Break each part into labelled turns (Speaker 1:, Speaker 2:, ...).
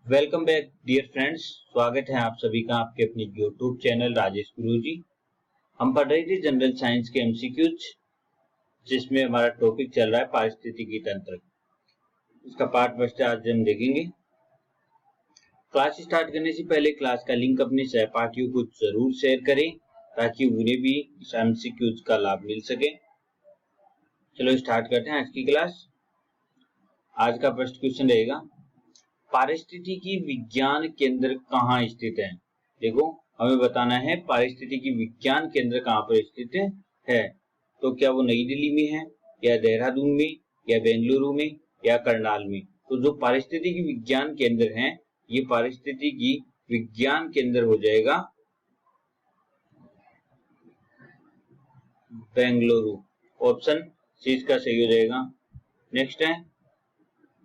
Speaker 1: Welcome back dear friends. स्वागत है आप सभी का आपके अपने यूट्यूब चैनल राजेश गुरुजी। हम पढ़ रहे थे जनरल साइंस के एमसीक्यूज, जिसमें हमारा टॉपिक चल रहा है पारिस्थितिकी तंत्र। इसका पार्ट फर्स्ट आज हम देखेंगे। क्लास स्टार्ट करने से पहले क्लास का लिंक अपने सहपाठियों को जरूर शेयर करें ताकि उन्हें भी इस एमसीक्यूज का लाभ मिल सके। चलो स्टार्ट करते हैं आज की क्लास। आज का फर्स्ट क्वेश्चन रहेगा, पारिस्थितिकी विज्ञान केंद्र कहाँ स्थित है। देखो हमें बताना है पारिस्थितिकी विज्ञान केंद्र कहाँ पर स्थित है। तो क्या वो नई दिल्ली में है या देहरादून में या बेंगलुरु में या करनाल में। तो जो पारिस्थितिकी विज्ञान केंद्र है ये पारिस्थितिकी विज्ञान केंद्र हो जाएगा बेंगलुरु। ऑप्शन सी इसका सही हो जाएगा। नेक्स्ट है,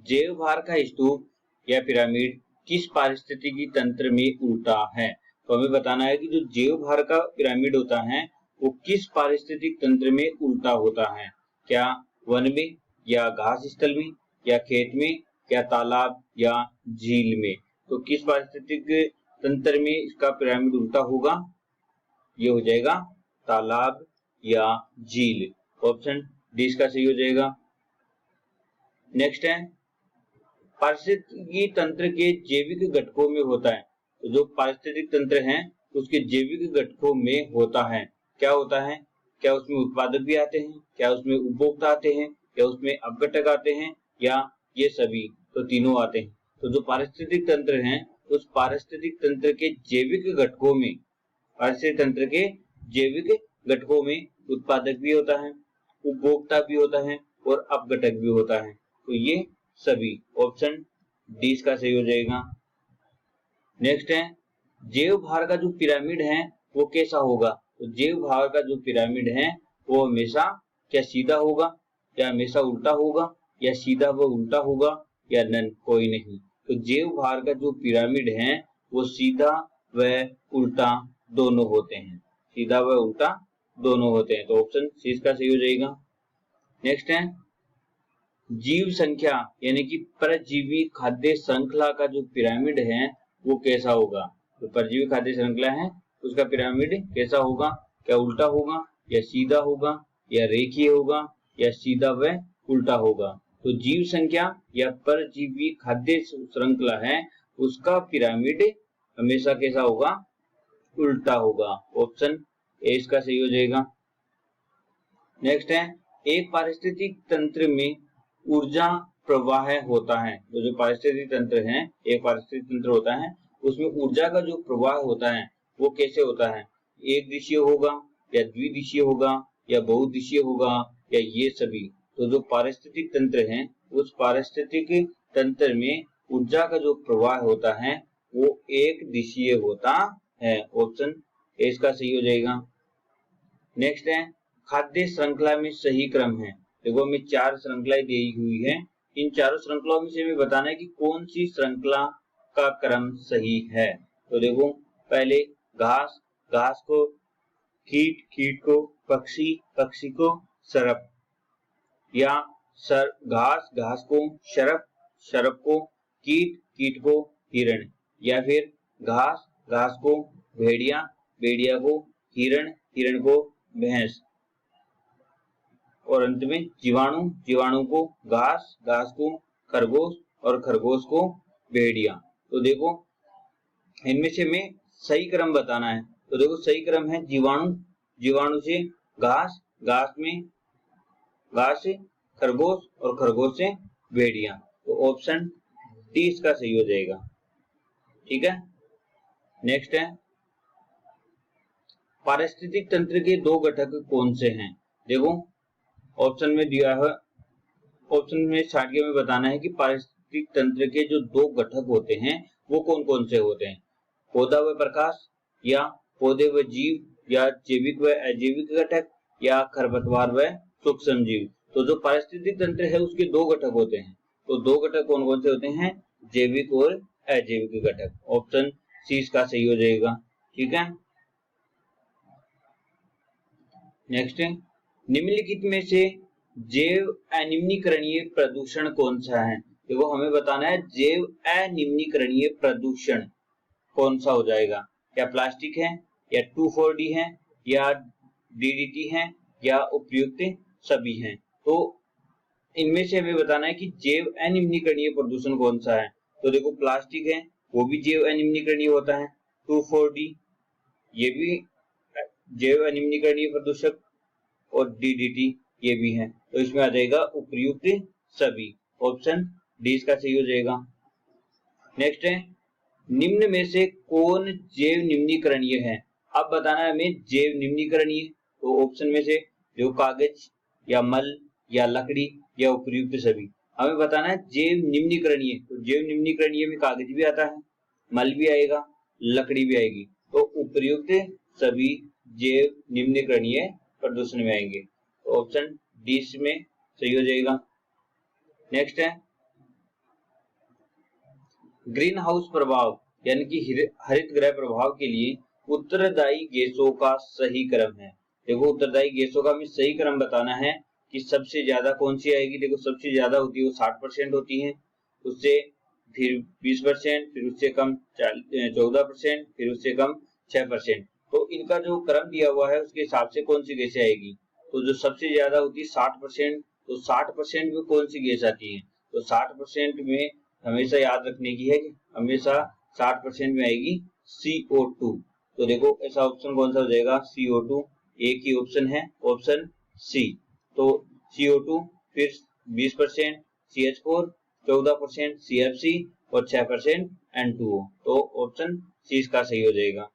Speaker 1: जैव भार का स्तूप या पिरामिड किस पारिस्थितिकी तंत्र में उल्टा है। तो हमें बताना है कि जो जैव भार का पिरामिड होता है वो किस पारिस्थितिक तंत्र में उल्टा होता है। क्या वन में या घास स्थल में या खेत में या तालाब या झील में। तो किस पारिस्थितिक तंत्र में इसका पिरामिड उल्टा होगा, ये हो जाएगा तालाब या झील। ऑप्शन डी इसका सही हो जाएगा। नेक्स्ट है, पारिस्थितिकी तंत्र के जैविक घटकों में होता है। तो जो पारिस्थितिक तंत्र है उसके जैविक घटकों में होता है। क्या होता है, क्या उसमें उत्पादक भी आते हैं, क्या उसमें उपभोक्ता आते हैं, क्या उसमें अपघटक आते हैं या ये सभी। तो तीनों आते हैं। तो जो पारिस्थितिक तंत्र है उस पारिस्थितिक तंत्र के जैविक घटकों में, पारिस्थितिक तंत्र के जैविक घटकों में उत्पादक भी होता है, उपभोक्ता भी होता है और अपघटक भी होता है। तो ये सभी। ऑप्शन डी इसका सही हो जाएगा। नेक्स्ट है, जैव भार का जो पिरामिड है वो कैसा होगा। तो जैव भार का जो पिरामिड है वो हमेशा क्या सीधा होगा या हमेशा उल्टा होगा या सीधा व उल्टा होगा या नन, कोई नहीं। तो जैव भार का जो पिरामिड है वो सीधा व उल्टा दोनों होते हैं, सीधा व उल्टा दोनों होते हैं। तो ऑप्शन सी इसका सही हो जाएगा। नेक्स्ट है, जीव संख्या यानी कि परजीवी खाद्य श्रृंखला का जो पिरामिड है वो कैसा होगा। तो परजीवी खाद्य श्रृंखला है उसका पिरामिड कैसा होगा, क्या उल्टा होगा या सीधा होगा या रेखीय होगा या सीधा व उल्टा होगा। तो जीव संख्या या परजीवी खाद्य श्रृंखला है उसका पिरामिड हमेशा कैसा होगा, उल्टा होगा। ऑप्शन ए इसका सही हो जाएगा। नेक्स्ट है, एक पारिस्थितिक तंत्र में ऊर्जा प्रवाह होता है। तो जो पारिस्थितिक तंत्र है, एक पारिस्थितिक तंत्र होता है उसमें ऊर्जा का जो प्रवाह होता है वो कैसे होता है, एक दिशीय होगा या द्विदिशीय होगा या बहुदिशीय होगा या ये सभी। तो जो पारिस्थितिक तंत्र है उस पारिस्थितिक तंत्र में ऊर्जा का जो प्रवाह होता है वो एक दिशीय होता है। ऑप्शन ए इसका सही हो जाएगा। नेक्स्ट है, खाद्य श्रृंखला में सही क्रम है। देखो हमें 4 श्रृंखलाएं दी हुई है, इन चारों श्रृंखलाओं में से हमें बताना है कि कौन सी श्रृंखला का क्रम सही है। तो देखो पहले घास, घास को कीट, कीट को पक्षी, पक्षी को सरप, या घास, घास को शरप, शरप को कीट, कीट को हिरण, या फिर घास, घास को भेड़िया, भेड़िया को हिरण, हिरण को भैंस, और अंत में जीवाणु, जीवाणु को घास, घास को खरगोश और खरगोश को भेड़िया। तो देखो इनमें से हमें सही क्रम बताना है। तो देखो सही क्रम है जीवाणु, जीवाणु से घास, घास में घास से खरगोश और खरगोश से भेड़िया। तो ऑप्शन डी इसका सही हो जाएगा। ठीक है। नेक्स्ट है, पारिस्थितिक तंत्र के 2 घटक कौन से हैं। देखो ऑप्शन में दिया है, ऑप्शन में छाट के में बताना है कि पारिस्थितिक तंत्र के जो 2 घटक होते हैं वो कौन कौन से होते हैं। पौधा व प्रकाश, या पौधे व जीव, या जैविक व अजैविक घटक, या खरपतवार व सूक्ष्म जीव। तो जो पारिस्थितिक तंत्र है उसके 2 घटक होते हैं। तो 2 घटक कौन कौन से होते हैं, जैविक और अजैविक घटक। ऑप्शन सी इसका सही हो जाएगा। ठीक है। नेक्स्ट है, निम्नलिखित में से जैव अनिम्नीकरणीय प्रदूषण कौन सा है। देखो हमें बताना है जैव अनिम्नीकरणीय प्रदूषण कौन सा हो जाएगा, क्या प्लास्टिक है या 2,4-D है या DDT है या उपयुक्त सभी हैं। तो इनमें से हमें बताना है कि जैव अनिम्नीकरणीय प्रदूषण कौन सा है। तो देखो प्लास्टिक है, वो भी जैव अनिम्नीकरणीय होता है। 2,4-D ये भी जैव अनिम्नीकरणीय प्रदूषक, और DDT ये भी है। तो इसमें आ जाएगा उपयुक्त सभी, ऑप्शन डी इसका सही हो जाएगा। नेक्स्ट है निम्न में से कौन जैव निम्नीकरणीय है। अब बताना है हमें जैव निम्नीकरणीय, तो ऑप्शन में से जो कागज या मल या लकड़ी या उपयुक्त सभी। हमें बताना है जैव निम्नीकरणीय, तो जैव निम्नीकरणीय में कागज भी आता है, मल भी आएगा, लकड़ी भी आएगी। तो उपयुक्त सभी जैव निम्नीकरणीय प्रदूषण में आएंगे। तो ऑप्शन डी में सही हो जाएगा। नेक्स्ट है ग्रीन हाउस प्रभाव यानी कि हरित गृह प्रभाव के लिए उत्तरदायी गैसों का सही क्रम है। देखो उत्तरदायी गैसों का हमें सही क्रम बताना है कि सबसे ज्यादा कौन सी आएगी। देखो सबसे ज्यादा होती है वो 60% होती है, उससे फिर 20%, फिर उससे कम 14%, फिर उससे कम 6%। तो इनका जो क्रम दिया हुआ है उसके हिसाब से कौन सी गैसें आएगी। तो जो सबसे ज्यादा होती है 60%, तो 60% में कौन सी गैस आती है। तो 60% में हमेशा याद रखने की है कि हमेशा 60% में आएगी CO2। तो देखो ऐसा ऑप्शन कौन सा हो जाएगा, CO2 एक ही ऑप्शन है, ऑप्शन सी। तो CO2 फिर 20% CH4, 14% CFC और 6% N2O। तो ऑप्शन सी इसका सही हो जाएगा।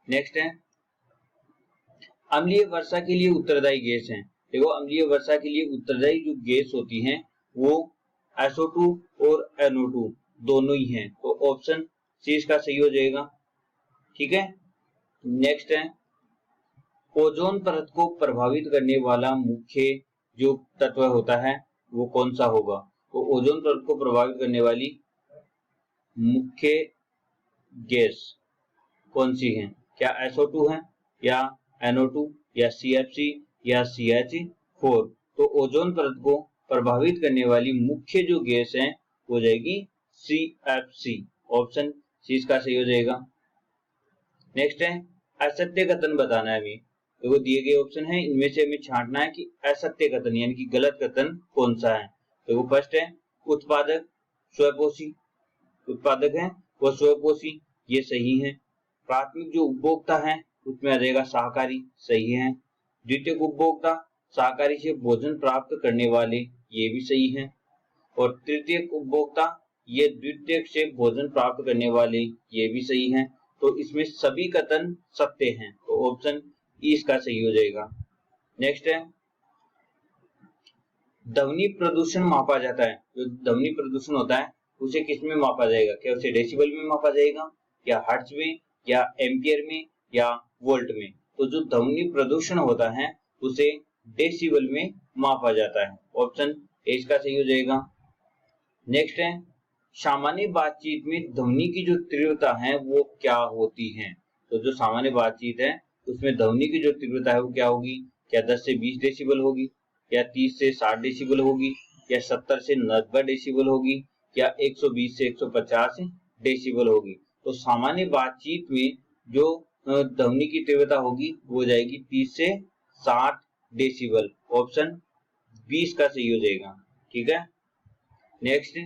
Speaker 1: नेक्स्ट है अम्लीय वर्षा के लिए उत्तरदायी गैस है। देखो अम्लीय वर्षा के लिए उत्तरदायी जो गैस होती हैं वो SO2 और NO2 दोनों ही हैं। तो ऑप्शन सी इसका सही हो जाएगा। ठीक है। नेक्स्ट है ओजोन परत को प्रभावित करने वाला मुख्य जो तत्व होता है वो कौन सा होगा। तो ओजोन परत को प्रभावित करने वाली मुख्य गैस कौन सी है, क्या SO2 है या NO2 या CFC या CH4। तो ओजोन परत को प्रभावित करने वाली मुख्य जो गैस है हो जाएगी CFC, ऑप्शन सी इसका सही हो जाएगा। नेक्स्ट है असत्य कथन बताना है हमें। देखो दिए गए ऑप्शन है, इनमें से हमें छांटना है कि असत्य कथन यानी कि गलत कथन कौन सा है। देखो फर्स्ट है उत्पादक स्वयंपोषी, उत्पादक है वो स्वयंपोषी, ये सही है। प्राथमिक जो उपभोक्ता है उसमें आ जाएगा शाकाहारी, सही है। द्वितीयक उपभोक्ता शाकाहारी से भोजन प्राप्त करने वाले, ये भी सही है। और तृतीयक उपभोक्ता ये द्वितीयक से भोजन प्राप्त करने वाले, ये भी सही है। तो इसमें सभी कथन सत्य हैं, तो ऑप्शन ई इसका सही हो जाएगा। नेक्स्ट है ध्वनि प्रदूषण मापा जाता है। जो ध्वनि प्रदूषण होता है उसे किस में मापा जाएगा, क्या उसे डेसिबल में मापा जाएगा या हर्ट्ज में या एम्पियर में या वोल्ट में। तो जो ध्वनि प्रदूषण होता है उसे डेसिबल में मापा जाता है, ऑप्शन ए इसका सही हो जाएगा। नेक्स्ट है सामान्य बातचीत में ध्वनि की जो तीव्रता है वो क्या होती है। तो जो सामान्य बातचीत है उसमें ध्वनि की जो तीव्रता है वो क्या होगी, क्या 10 से 20 डेसिबल होगी, या 30 से 60 डेसिबल होगी, या 70 से 90 डेसिबल होगी, या 120 से 150 डेसिबल होगी। तो सामान्य बातचीत में जो ध्वनि की तीव्रता होगी वो हो जाएगी 30 से 60 डेसिबल, ऑप्शन 20 का सही हो जाएगा। ठीक है। नेक्स्ट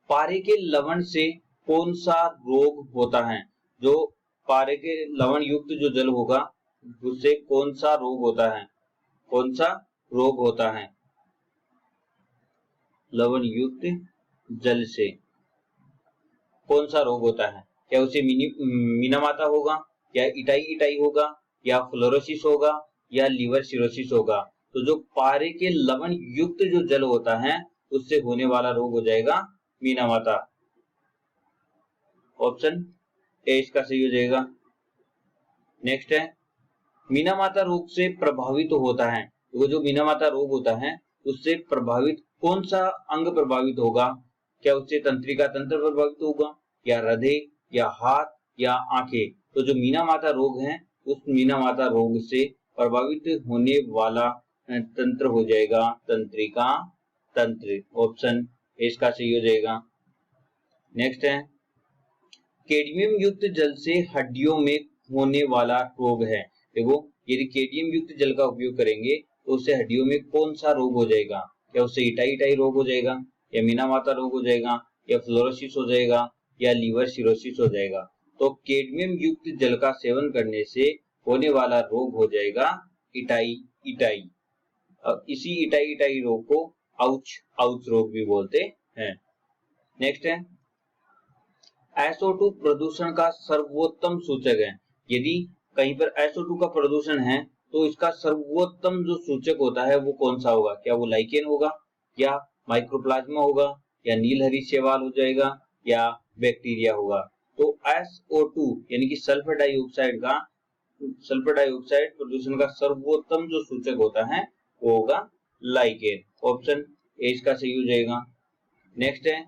Speaker 1: पारे के लवण से कौन सा रोग होता है। जो पारे के लवण युक्त जो जल होगा उससे कौन सा रोग होता है, कौन सा रोग होता है लवण युक्त जल से कौन सा रोग होता है, क्या उसे मीनामाता होगा या इटाई होगा या फ्लोरोसिस होगा या लीवर सिरोसिस होगा। तो जो पारे के लवण युक्त जो जल होता है उससे होने वाला रोग हो जाएगा मीनामाता, ऑप्शन ए इसका सही हो जाएगा। नेक्स्ट है मीनामाता रोग से प्रभावित होता है। वो जो मीनामाता रोग होता है उससे प्रभावित कौन सा अंग प्रभावित होगा, क्या उससे तंत्रिका तंत्र प्रभावित होगा या हृदय या हाथ या आंखें। तो जो मीनामाता रोग है उस मीनामाता रोग से प्रभावित होने वाला तंत्र हो जाएगा तंत्रिका तंत्र, ऑप्शन इसका सही हो जाएगा। नेक्स्ट है कैडमियम युक्त जल से हड्डियों में होने वाला रोग है। देखो यदि कैडमियम युक्त जल का उपयोग करेंगे तो उससे हड्डियों में कौन सा रोग हो जाएगा? क्या उससे इटाई रोग हो जाएगा, या मीनामाता रोग हो जाएगा, या फ्लोरोसिस हो जाएगा, या लीवर सिरोसिस हो जाएगा? तो कैडमियम युक्त जल का सेवन करने से होने वाला रोग हो जाएगा इटाई। इसी इटाई रोग को आउच रोग भी बोलते हैं। नेक्स्ट है SO2 प्रदूषण का सर्वोत्तम सूचक है। यदि कहीं पर SO2 का प्रदूषण है तो इसका सर्वोत्तम जो सूचक होता है वो कौन सा होगा? क्या वो लाइकेन होगा, या माइक्रोप्लाज्मा होगा, या नीलहरी शैवाल हो जाएगा, या बैक्टीरिया होगा? तो SO2 यानी कि सल्फर डाइऑक्साइड प्रदूषण का सर्वोत्तम जो सूचक होता है वो होगा लाइकेन, ऑप्शन ए इसका सही हो जाएगा। नेक्स्ट है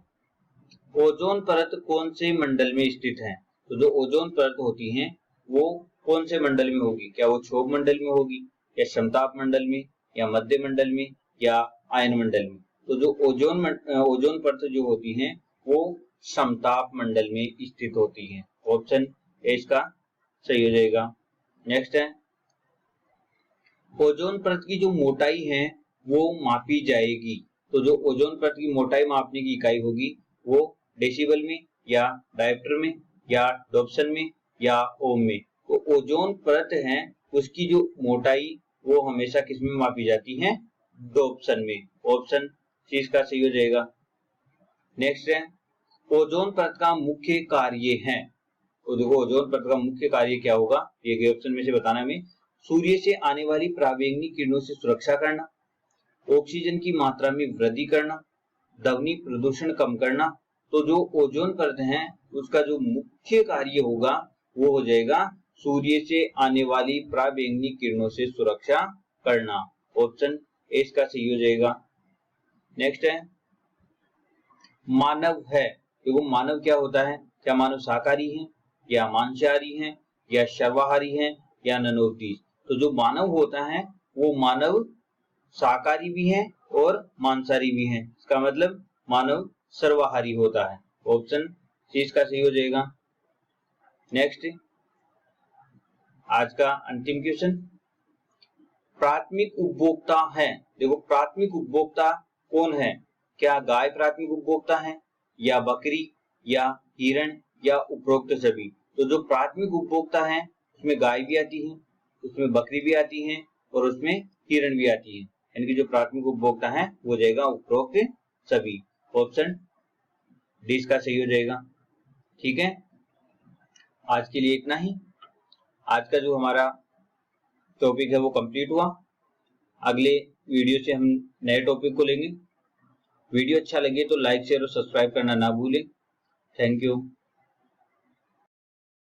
Speaker 1: ओजोन परत कौन से मंडल में स्थित है? तो जो ओजोन परत होती है वो कौन से मंडल में होगी? क्या वो क्षोभ मंडल में होगी, या समताप मंडल में, या मध्य मंडल में, या आयन मंडल में? तो जो ओजोन परत जो होती है वो समताप मंडल में स्थित होती है, ऑप्शन ए इसका सही हो जाएगा। नेक्स्ट है ओजोन परत की जो मोटाई है वो मापी जाएगी। तो जो ओजोन परत की मोटाई मापने की इकाई होगी वो डेसिबल में, या डायप्टर में, या डॉप्सन में, या ओम में? तो ओजोन परत है उसकी जो मोटाई वो हमेशा किस में मापी जाती है? डॉप्सन में, ऑप्शन सी इसका सही हो जाएगा। नेक्स्ट है ओजोन परत का मुख्य कार्य है। तो देखो ओजोन परत का मुख्य कार्य क्या होगा, ये ऑप्शन में से बताना हमें। सूर्य से आने वाली पराबैंगनी किरणों से सुरक्षा करना, ऑक्सीजन की मात्रा में वृद्धि करना, ध्वनि प्रदूषण कम करना। तो जो ओजोन परत है उसका जो मुख्य कार्य होगा वो हो जाएगा सूर्य से आने वाली पराबैंगनी किरणों से सुरक्षा करना, ऑप्शन ए इसका सही हो जाएगा। नेक्स्ट है मानव है। देखो मानव क्या होता है? क्या मानव शाकाहारी है, या मांसाहारी है, या सर्वाहारी है, या ननोद्वीज? तो जो मानव होता है वो मानव शाकाहारी भी है और मांसाहारी भी है, इसका मतलब मानव सर्वाहारी होता है, ऑप्शन सी इसका सही हो जाएगा। नेक्स्ट आज का अंतिम क्वेश्चन प्राथमिक उपभोक्ता है। देखो प्राथमिक उपभोक्ता कौन है? क्या गाय प्राथमिक उपभोक्ता है, या बकरी, या हिरण, या उपरोक्त सभी? तो जो प्राथमिक उपभोक्ता है उसमें गाय भी आती है, उसमें बकरी भी आती है, और उसमें हिरण भी आती है, यानी कि जो प्राथमिक उपभोक्ता है वो हो जाएगा उपरोक्त सभी, ऑप्शन डी इसका सही हो जाएगा। ठीक है, आज के लिए इतना ही। आज का जो हमारा टॉपिक है वो कंप्लीट हुआ। अगले वीडियो से हम नए टॉपिक को लेंगे। वीडियो अच्छा लगे तो लाइक शेयर और सब्सक्राइब करना ना भूलें। Thank you.